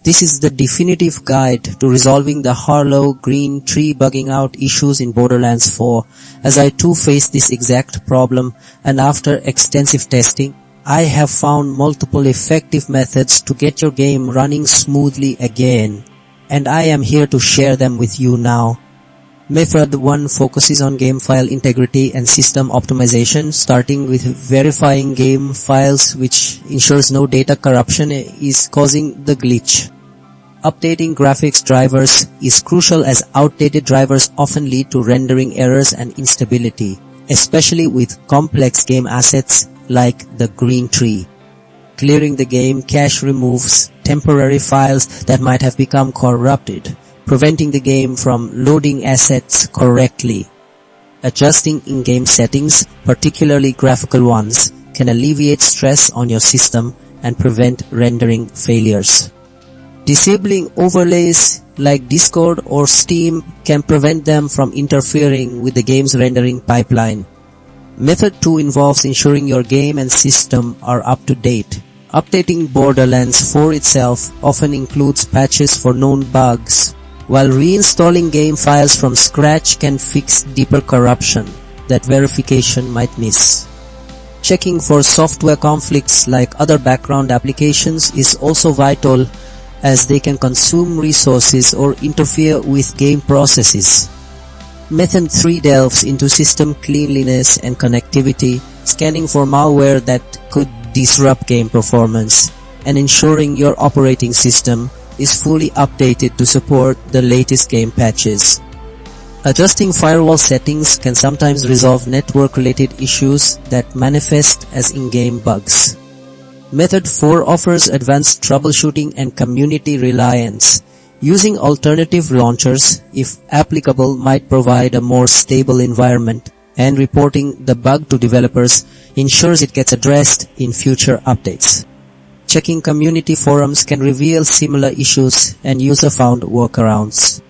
This is the definitive guide to resolving the Harlowe Green Tree bugging out issues in Borderlands 4, as I too faced this exact problem, and after extensive testing, I have found multiple effective methods to get your game running smoothly again, and I am here to share them with you now. Method 1 focuses on game file integrity and system optimization, starting with verifying game files, which ensures no data corruption is causing the glitch. Updating graphics drivers is crucial, as outdated drivers often lead to rendering errors and instability, especially with complex game assets like the Green Tree. Clearing the game cache removes temporary files that might have become corrupted, preventing the game from loading assets correctly. Adjusting in-game settings, particularly graphical ones, can alleviate stress on your system and prevent rendering failures. Disabling overlays like Discord or Steam can prevent them from interfering with the game's rendering pipeline. Method 2 involves ensuring your game and system are up to date. Updating Borderlands 4 itself often includes patches for known bugs, while reinstalling game files from scratch can fix deeper corruption that verification might miss. Checking for software conflicts like other background applications is also vital, as they can consume resources or interfere with game processes. Method 3 delves into system cleanliness and connectivity, scanning for malware that could disrupt game performance, and ensuring your operating system is fully updated to support the latest game patches. Adjusting firewall settings can sometimes resolve network-related issues that manifest as in-game bugs. Method 4 offers advanced troubleshooting and community reliance. Using alternative launchers, if applicable, might provide a more stable environment, and reporting the bug to developers ensures it gets addressed in future updates. Checking community forums can reveal similar issues and user-found workarounds.